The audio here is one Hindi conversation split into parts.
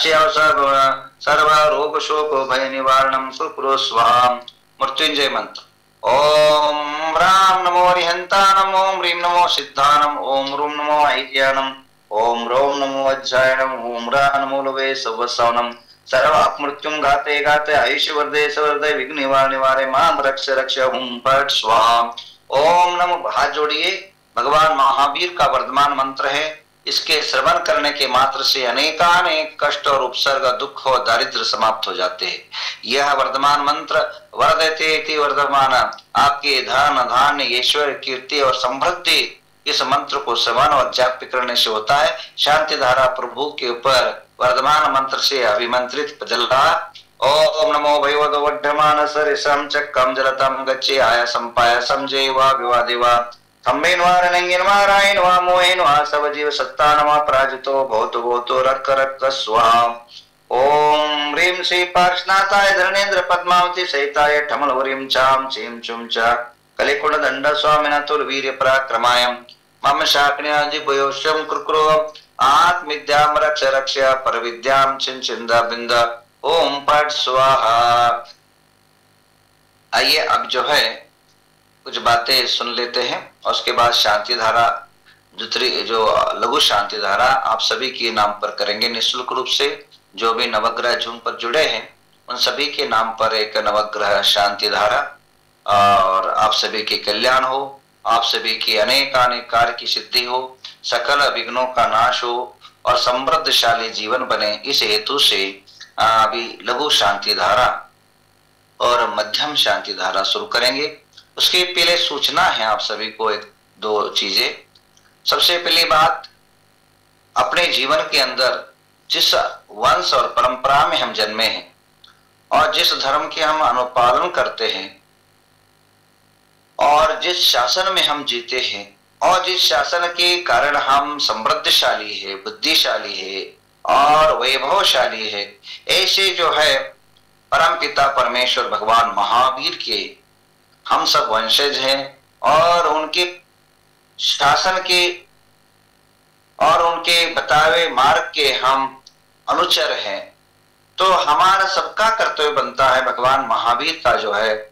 सर्व रोग शोक भय निवारणम कुरु स्वाहा। मृत्युंजय मंत्र। ओम राम नमो हरिहंता नमो ओम ह्रीं नमो सिद्धानम ओम रूम नमो ऐक्यानम ओम रोम नमो अज्जायनम ओम रा नमो लवे सवसानम सर्वाप मृत्युम घाते घाते आयुष्य वर्धे सवर्धे विघ्न निवार निवारे माम रक्ष रक्ष हुम फट स्वाहा। ओम नमो। हाथ जोड़िए। भगवान महावीर का वर्तमान मंत्र है। इसके श्रवण करने के मात्र से अनेकानेक कष्ट और उपसर्ग दुख और दारिद्र समाप्त हो जाते हैं। यह वर्तमान मंत्र वर्धते इति वर्धमान, आपके धन धान्य ऐश्वर्य कीर्ति और समृद्धि इस मंत्र को श्रवण और जाप करने से होता है। शांति धारा प्रभु के ऊपर वर्तमान मंत्र से अभिमंत्रित जल रहा। ओम नमो भगवतो वर्धमान सरिसम चक्रम जलतम गच्छे आयासम पायासम जैवा विवादेवा थम्बेन वारणेन वारायण वा मोहेन वा सब जीव सत्ता नमा पराजितो भवतो भवतो रक्क रक्क स्वाहा। ओम ह्रीं श्री पार्श्वनाथाय धरणेन्द्र पद्मावती सहिताय ठमलवरीं चाम चीं चुम च कलिकुंड दंड स्वामिना तुल वीर्य पराक्रमाय मम शाकन्यादि भयोष्यम कुरकुरो आत्मविद्याम रक्ष रक्ष परविद्याम छिंद बिंद ओम पट स्वाहा। आइए अब जो है कुछ बातें सुन लेते हैं और उसके बाद शांति धारा दूसरी जो लघु शांति धारा आप सभी के नाम पर करेंगे निःशुल्क रूप से। जो भी नवग्रह जूम पर जुड़े हैं उन सभी के नाम पर एक नवग्रह शांति धारा और आप सभी के कल्याण हो, आप सभी की अनेक कार्य की सिद्धि हो, सकल विघ्नों का नाश हो और समृद्धशाली जीवन बने। इस हेतु से अभी लघु शांति धारा और मध्यम शांति धारा शुरू करेंगे। उसके पहले सूचना है आप सभी को एक दो चीजें। सबसे पहली बात, अपने जीवन के अंदर जिस वंश और परंपरा में हम जन्मे हैं और जिस धर्म के हम अनुपालन करते हैं और जिस शासन में हम जीते हैं और जिस शासन के कारण हम समृद्धशाली है, बुद्धिशाली है और वैभवशाली है, ऐसे जो है परम पिता परमेश्वर भगवान महावीर के हम सब वंशज हैं और उनके शासन के और उनके बताए मार्ग के हम अनुचर हैं। तो हमारा सबका कर्तव्य बनता है भगवान महावीर का जो है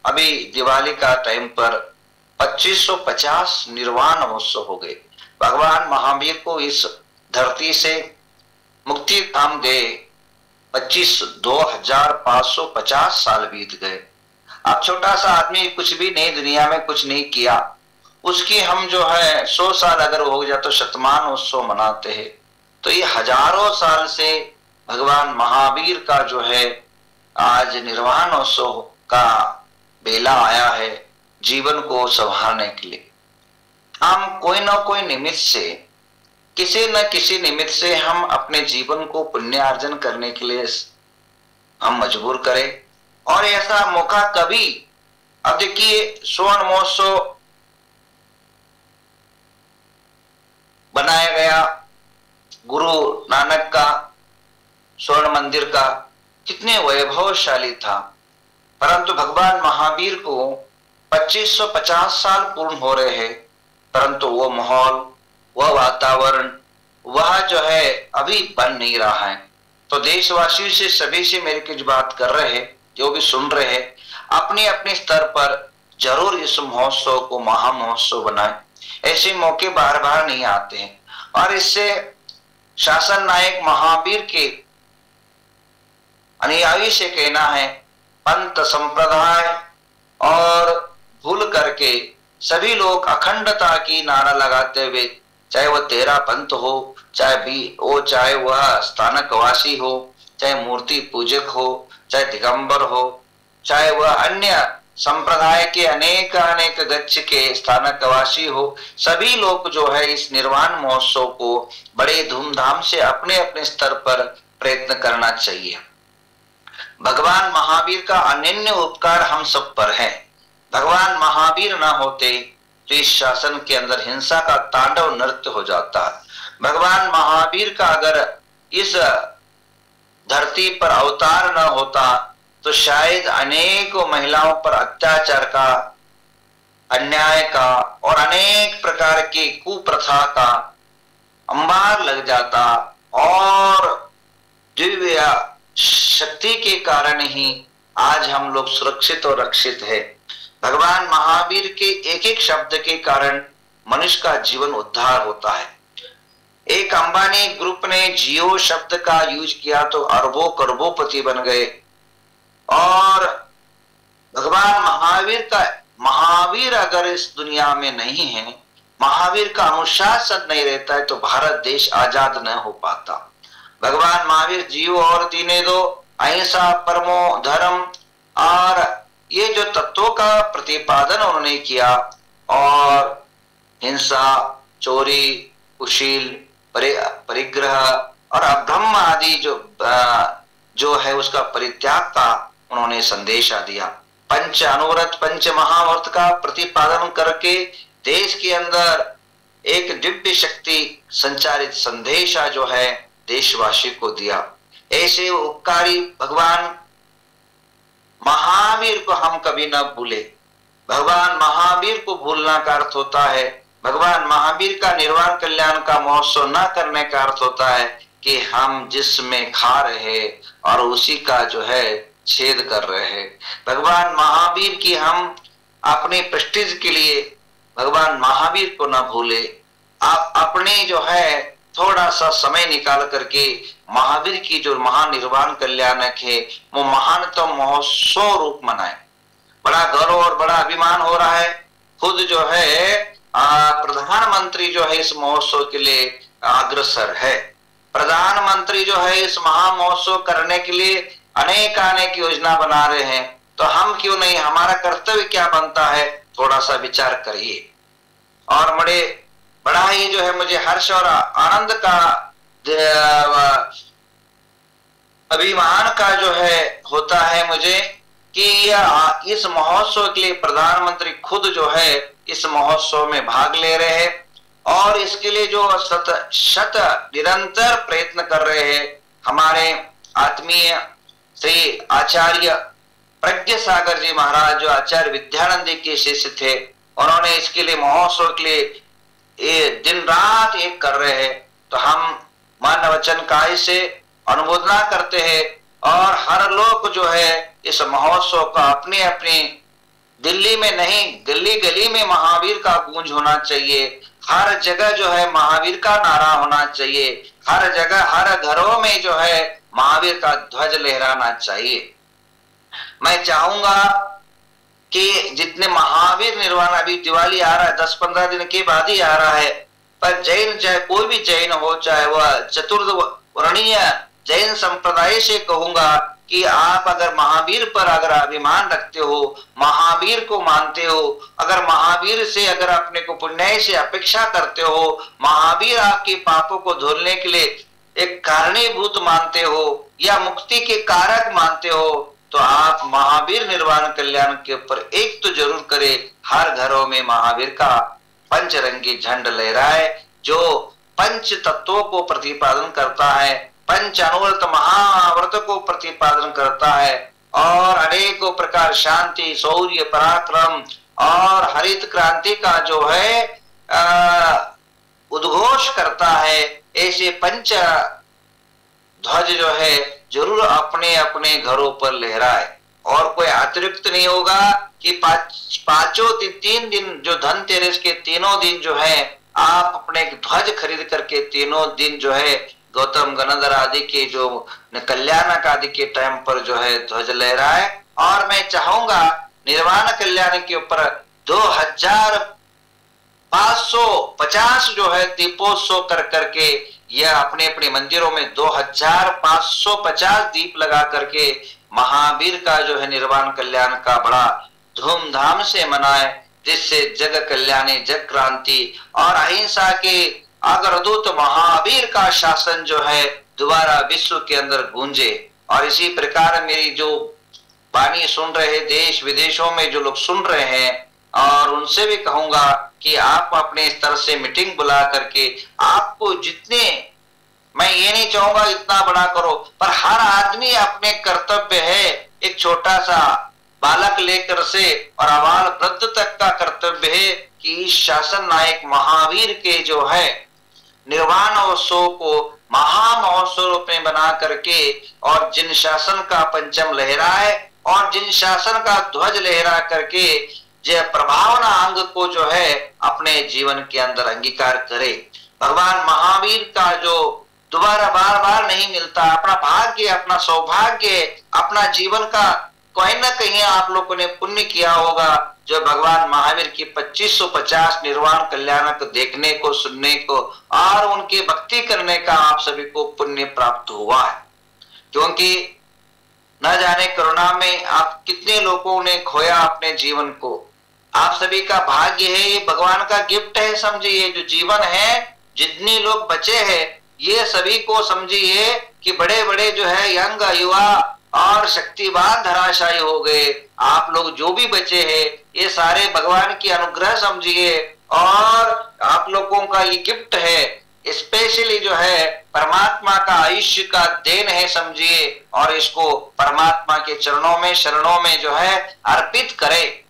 अभी दिवाली का टाइम पर 2550 निर्वाण महोत्सव हो गए। भगवान महावीर को इस धरती से मुक्ति धाम गए 2550 साल बीत गए। अब छोटा सा आदमी कुछ भी नहीं, दुनिया में कुछ नहीं किया, उसकी हम जो है 100 साल अगर हो जाए तो शतमान उत्सव मनाते हैं। तो ये हजारों साल से भगवान महावीर का जो है आज निर्वाण उत्सव का बेला आया है जीवन को संभालने के लिए। हम कोई ना कोई निमित्त से, किसी न किसी निमित्त से हम अपने जीवन को पुण्यार्जन करने के लिए हम मजबूर करें। और ऐसा मौका कभी, अब देखिए स्वर्ण महोत्सव बनाया गया गुरु नानक का स्वर्ण मंदिर का, कितने वैभवशाली था, परंतु भगवान महावीर को 2550 साल पूर्ण हो रहे हैं, परंतु वो माहौल, वह वातावरण, वह जो है अभी बन नहीं रहा है। तो देशवासियों से सभी से मेरी कुछ बात कर रहे हैं, जो भी सुन रहे हैं, अपने अपने स्तर पर जरूर इस महोत्सव को महा महोत्सव बनाए। ऐसे मौके बार बार नहीं आते हैं और इससे शासन नायक महावीर के अनुयायी से कहना है, पंथ संप्रदाय और भूल करके सभी लोग अखंडता की नारा लगाते हुए, चाहे वह तेरा पंथ हो, चाहे वह स्थानक वासी हो, चाहे मूर्ति पूजक हो, चाहे दिगंबर हो, चाहे वह अन्य संप्रदाय के अनेक गच्छ के स्थानकवासी हो, सभी लोग जो है इस निर्वाण महोत्सव को बड़े धूमधाम से अपने अपने स्तर पर प्रयत्न करना चाहिए। भगवान महावीर का अनन्य उपकार हम सब पर है। भगवान महावीर ना होते तो इस शासन के अंदर हिंसा का तांडव नृत्य हो जाता। भगवान महावीर का अगर इस धरती पर अवतार न होता तो शायद अनेकों महिलाओं पर अत्याचार का, अन्याय का और अनेक प्रकार की कुप्रथा का अंबार लग जाता और दिव्य शक्ति के कारण ही आज हम लोग सुरक्षित और रक्षित है। भगवान महावीर के एक एक शब्द के कारण मनुष्य का जीवन उद्धार होता है। एक अंबानी ग्रुप ने जियो शब्द का यूज किया तो अरबों करोड़पति बन गए। और भगवान महावीर अगर इस दुनिया में नहीं है, महावीर का अनुशासन नहीं रहता है, तो भारत देश आजाद न हो पाता। भगवान महावीर जीव और दीने दो, अहिंसा परमो धर्म, और ये जो तत्वों का प्रतिपादन उन्होंने किया, और हिंसा, चोरी, कुशील, परिग्रह और अब्रह्म आदि जो है उसका परित्याग का उन्होंने संदेशा दिया। पंच अनुव्रत पंच महाव्रत का प्रतिपादन करके देश के अंदर एक दिव्य शक्ति संचारित संदेशा जो है देशवासी को दिया। ऐसे उपकारी भगवान महावीर को हम कभी न भूले। भगवान महावीर को भूलना का अर्थ होता है, भगवान महावीर का निर्वाण कल्याण का महोत्सव न करने का अर्थ होता है कि हम जिसमें खा रहे और उसी का जो है छेद कर रहे हैं। भगवान महावीर की हम अपने प्रेस्टीज के लिए भगवान महावीर को न भूले। आप अपने जो है थोड़ा सा समय निकाल करके महावीर की जो महानिर्वाण कल्याणक है वो महानतम महोत्सव रूप मनाए। बड़ा गौरव और बड़ा अभिमान हो रहा है। खुद जो है प्रधानमंत्री जो है इस महोत्सव के लिए अग्रसर है। प्रधानमंत्री जो है इस महा महोत्सव करने के लिए अनेक योजना बना रहे हैं, तो हम क्यों नहीं, हमारा कर्तव्य क्या बनता है, थोड़ा सा विचार करिए। और बड़ा ही जो है मुझे हर्ष और आनंद का अभिमान का जो है होता है मुझे कि इस महोत्सव के लिए प्रधानमंत्री खुद जो है इस महोत्सव में भाग ले रहे हैं और इसके लिए जो शत निरंतर प्रयत्न कर रहे हैं। हमारे आत्मीय श्री आचार्य प्रज्ञ सागर जी महाराज जो आचार्य विद्यानंद के शिष्य थे, उन्होंने इसके लिए महोत्सव के लिए दिन रात एक कर रहे हैं। तो हम मन वचन काय से अनुमोदना करते हैं और हर लोग जो है इस महोत्सव का अपने अपने दिल्ली में नहीं गली गली में महावीर का गूंज होना चाहिए। हर जगह जो है महावीर का नारा होना चाहिए। हर जगह हर घरों में जो है महावीर का ध्वज लहराना चाहिए। मैं चाहूंगा कि जितने महावीर निर्वाण, अभी दिवाली आ रहा है, 10-15 दिन के बाद ही आ रहा है, पर जैन चाहे कोई भी जैन हो, चाहे वह चतुर्थ वर्णीय जैन संप्रदाय से कहूंगा कि आप अगर महावीर पर अगर अभिमान रखते हो, महावीर को मानते हो, अगर महावीर से अगर अपने को पुण्य से अपेक्षा करते हो, महावीर आपके पापों को धोने के लिए एक कारणीभूत मानते हो या मुक्ति के कारक मानते हो, तो आप महावीर निर्वाण कल्याण के ऊपर एक तो जरूर करें, हर घरों में महावीर का पंचरंगी झंड लहराए जो पंच तत्वों को प्रतिपादन करता है, पंच अनुव्रत महाव्रत को प्रतिपादन करता है और अनेकों प्रकार शांति, शौर्य, पराक्रम और हरित क्रांति का जो है उद्घोष करता है। ऐसे पंच ध्वज जो है जरूर अपने अपने घरों पर लहराए। और कोई अतिरिक्त नहीं होगा कि पांचों 3 दिन जो धनतेरस के तीनों दिन जो है आप अपने ध्वज खरीद करके तीनों दिन जो है गौतम गणधर आदि के जो कल्याणक आदि के टाइम पर जो है ध्वज लहराए। और मैं चाहूंगा निर्वाण कल्याण के ऊपर 2550 जो है दीपोत्सव कर करके यह अपने अपने मंदिरों में 2550 दीप लगा करके महावीर का जो है निर्वाण कल्याण का बड़ा धूमधाम से मनाए, जिससे जग कल्याणी, जग क्रांति और अहिंसा के अग्रदूत महावीर का शासन जो है दोबारा विश्व के अंदर गूंजे। और इसी प्रकार मेरी जो वाणी सुन रहे देश विदेशों में जो लोग सुन रहे हैं, और उनसे भी कहूंगा कि आप अपने स्तर से मीटिंग बुला करके आपको जितने, मैं ये नहीं चाहूंगा इतना बड़ा करो, पर हर आदमी अपने कर्तव्य है, एक छोटा सा बालक लेकर से और अबाल वृद्ध तक का कर्तव्य है कि इस शासन नायक महावीर के जो है निर्वाण उत्सव को महामहोत्सव रूप में बना करके और जिन शासन का पंचम लहराए और जिन शासन का ध्वज लहरा करके जो प्रभावना अंग को जो है अपने जीवन के अंदर अंगीकार करे। भगवान महावीर का जो दोबारा बार बार नहीं मिलता, अपना भाग्य, अपना सौभाग्य, अपना जीवन का कहीं ना कहीं आप लोगों ने पुण्य किया होगा जो भगवान महावीर की 2550 निर्वाण कल्याणक देखने को, सुनने को और उनकी भक्ति करने का आप सभी को पुण्य प्राप्त हुआ है। क्योंकि न जाने कोरोना में आप कितने लोगों ने खोया अपने जीवन को। आप सभी का भाग्य है, ये भगवान का गिफ्ट है। समझिए जो जीवन है, जितने लोग बचे हैं ये सभी को समझिए कि बड़े बड़े जो है यंग युवा और शक्तिवान धराशायी हो गए। आप लोग जो भी बचे हैं ये सारे भगवान की अनुग्रह समझिए और आप लोगों का ये गिफ्ट है, स्पेशली जो है परमात्मा का आयुष्य का देन है समझिए। और इसको परमात्मा के चरणों में, शरणों में जो है अर्पित करें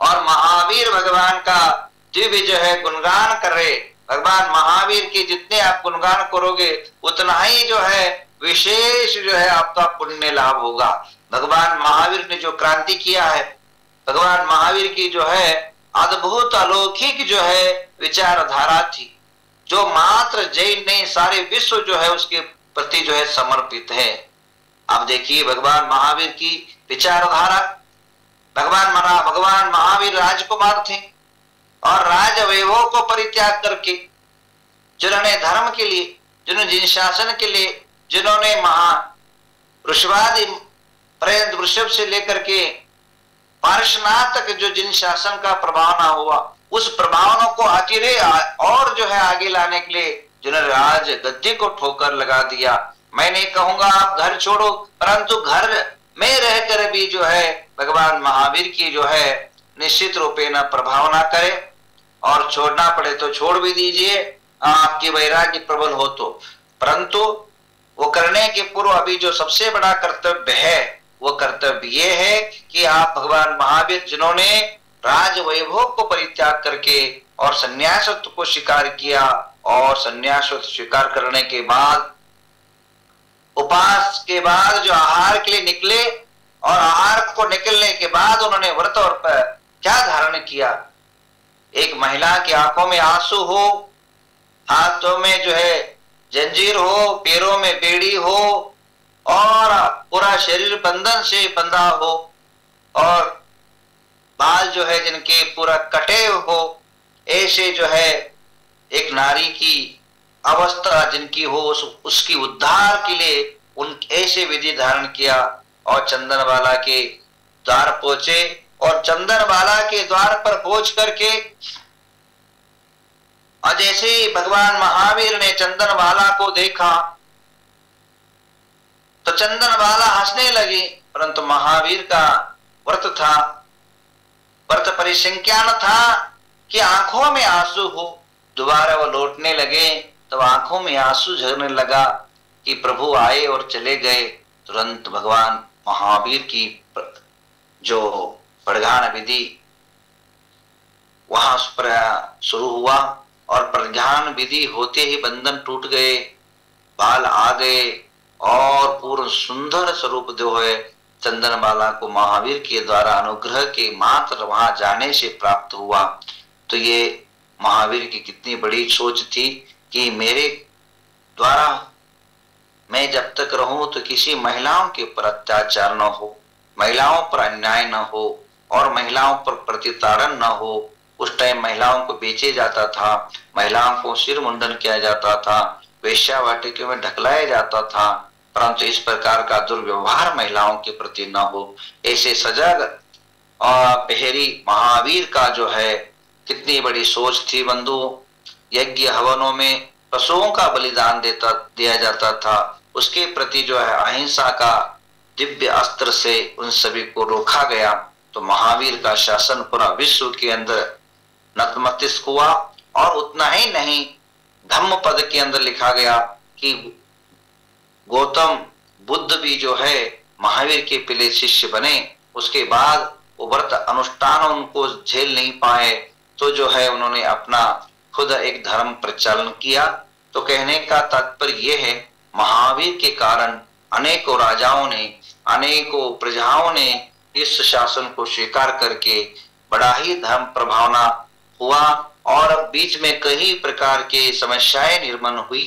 और महावीर भगवान का दिव्य जो है गुणगान करे। भगवान महावीर की जितने आप गुणगान करोगे उतना ही जो है विशेष जो है आपका पुण्य लाभ होगा। भगवान महावीर ने जो क्रांति किया है, भगवान महावीर की जो है अद्भुत अलौकिक जो है विचारधारा थी, जो मात्र जैन नहीं सारे विश्व जो है उसके प्रति जो है समर्पित है। अब देखिए भगवान महावीर की विचारधारा, भगवान महावीर राजकुमार थे और राज वैभव को परित्याग करके जिन्होंने धर्म के लिए, जिन्होंने जिन शासन के लिए, जिन्होंने महा ऋषवादि पर्यंत वृषभ से लेकर के पार्श्वनाथ तक जो जिन शासन का प्रभावना हुआ, उस प्रभावना को आखिर और जो है आगे लाने के लिए जिन्होंने राज गद्दी को ठोकर लगा दिया। मैं नहीं कहूंगा आप घर छोड़ो, परंतु घर में रहकर भी जो है भगवान महावीर की जो है निश्चित रूपे न प्रभावना करे और छोड़ना पड़े तो छोड़ भी दीजिए, आपकी वैराग्य प्रबल हो तो। परंतु वो करने के पूर्व अभी जो सबसे बड़ा कर्तव्य है वो कर्तव्य ये है कि आप भगवान महावीर जिन्होंने राज वैभव को परित्याग करके और संन्यासत्व को स्वीकार किया और संन्यासत्व स्वीकार करने के बाद उपास के बाद जो आहार के लिए निकले और आहार को निकलने के बाद उन्होंने व्रत और क्या धारण किया। एक महिला की आंखों में आंसू हो, हाथों में जो है जंजीर हो, पैरों में बेड़ी हो और पूरा शरीर बंधन से बंधा हो और बाल जो है जिनके पूरा कटे हो, ऐसे जो है एक नारी की अवस्था जिनकी हो उसकी उद्धार के लिए उन ऐसे विधि धारण किया और चंदनवाला के द्वार पहुंचे और चंदनवाला के द्वार पर पहुंच करके और जैसे ही भगवान महावीर ने चंदनवाला को देखा तो चंदनवाला हंसने लगी, परंतु महावीर का व्रत था, व्रत परिसंख्यान था कि आंखों में आंसू हो। दोबारा वो लौटने लगे तो आंखों में आंसू झरने लगा कि प्रभु आए और चले गए। तुरंत भगवान महावीर की जो प्रज्ञान विधि वहां शुरू हुआ और प्रज्ञान विधि होते ही बंधन टूट गए, बाल आ गए और पूर्ण सुंदर स्वरूप जो है चंदनबाला को महावीर के द्वारा अनुग्रह के मात्र वहां जाने से प्राप्त हुआ। तो ये महावीर की कितनी बड़ी सोच थी कि मेरे द्वारा मैं जब तक रहूं तो किसी महिलाओं के ऊपर अत्याचार न हो, महिलाओं पर अन्याय न हो और महिलाओं पर प्रतिताड़न न हो। उस टाइम महिलाओं को बेचे जाता था, महिलाओं को सिर मुंडन किया जाता था, वेश्यावाटिका में ढकलाया जाता था, परंतु इस प्रकार का दुर्व्यवहार महिलाओं के प्रति न हो। ऐसे सजग और पहरी महावीर का जो है कितनी बड़ी सोच थी बंधु। यज्ञ हवनों में पशुओं का बलिदान दिया जाता था, उसके प्रति जो है अहिंसा का दिव्य अस्त्र से उन सभी को रोका गया। तो महावीर का शासन पूरा विश्व के अंदर नतमस्तक हुआ और उतना ही नहीं धम्म पद के अंदर लिखा गया कि गौतम बुद्ध भी जो है महावीर के पहले शिष्य बने। उसके बाद वो व्रत अनुष्ठान उनको झेल नहीं पाए तो जो है उन्होंने अपना खुद एक धर्म प्रचालन किया। तो कहने का तात्पर्य यह है, महावीर के कारण अनेकों राजाओं ने, अनेकों प्रजाओं ने इस शासन को स्वीकार करके बड़ा ही धर्म प्रभावना हुआ और बीच में कई प्रकार के समस्याएं निर्माण हुई।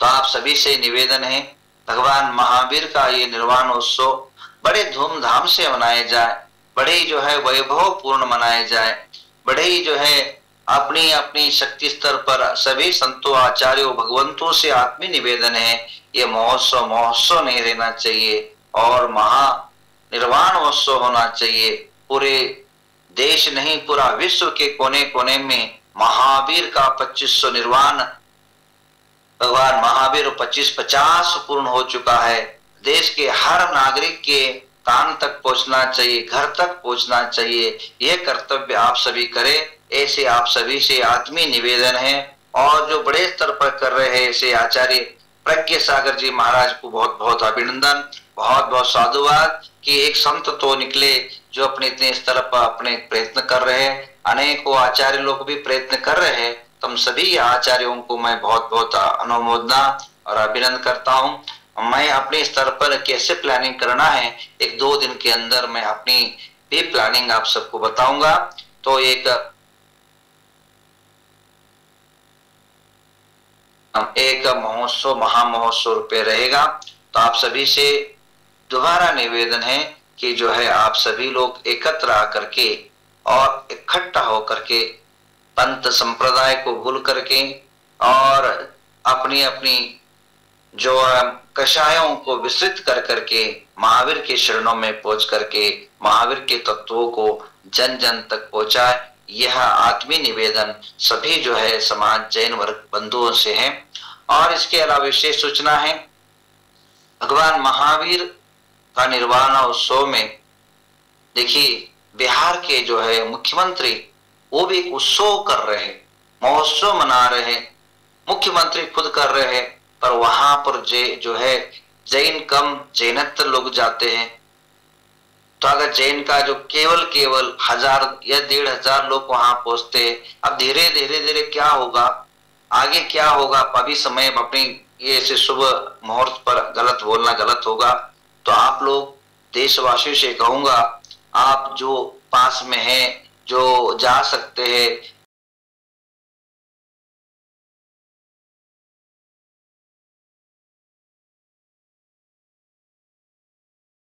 तो आप सभी से निवेदन है, भगवान महावीर का ये निर्वाण उत्सव बड़े धूमधाम से मनाया जाए, बड़े ही जो है वैभव पूर्ण मनाया जाए, बड़े ही जो है अपनी अपनी शक्ति स्तर पर सभी संतों, आचार्यों, भगवंतों से आत्मी निवेदन है, ये महोत्सव महोत्सव नहीं रहना चाहिए और महा निर्वाण महोत्सव होना चाहिए। पूरे देश नहीं, पूरा विश्व के कोने कोने में महावीर का 2500 निर्वाण, भगवान महावीर 2550 पूर्ण हो चुका है। देश के हर नागरिक के कान तक पहुंचना चाहिए, घर तक पहुंचना चाहिए, यह कर्तव्य आप सभी करें, ऐसे आप सभी से आत्मीय निवेदन है। और जो बड़े स्तर पर कर रहे हैं ऐसे आचार्य प्रज्ञ सागर जी महाराज को बहुत बहुत अभिनंदन, बहुत बहुत साधुवाद कि एक संत तो निकले जो अपने इतने स्तर पर अपने प्रयत्न कर रहे हैं। अनेकों आचार्य लोग भी प्रयत्न कर रहे हैं। तुम सभी आचार्यों को मैं बहुत बहुत अनुमोदना और अभिनंदन करता हूं। मैं अपने स्तर पर कैसे प्लानिंग करना है, 1-2 दिन के अंदर मैं अपनी भी प्लानिंग आप सबको बताऊंगा। तो एक महोत्सव, महामहोत्सव रूपये रहेगा। तो आप सभी से दोबारा निवेदन है कि जो है आप सभी लोग एकत्र आकर के और इकट्ठा होकर के पंथ संप्रदाय को भूल करके और अपनी अपनी जो कषायों को विस्तृत कर करके महावीर के शरणों में पहुंच करके महावीर के तत्वों को जन जन तक पहुंचाए, यह आत्मीय निवेदन सभी जो है समाज जैन वर्ग बंधुओं से है। और इसके अलावा विशेष सूचना है, भगवान महावीर का निर्वाण उत्सव में देखिए बिहार के जो है मुख्यमंत्री वो भी एक उत्सव कर रहे हैं, महोत्सव मना रहे हैं, मुख्यमंत्री खुद कर रहे हैं, पर वहां पर जो है जैन कम जैनत्व लोग जाते हैं। तो अगर जैन का जो केवल 1000 या 1500 लोग वहां पहुंचते हैं, अब धीरे धीरे क्या होगा, आगे क्या होगा, अभी समय अपनी ये से शुभ मुहूर्त पर गलत बोलना गलत होगा। तो आप लोग देशवासियों से कहूंगा, आप जो पास में हैं, जो जा सकते हैं,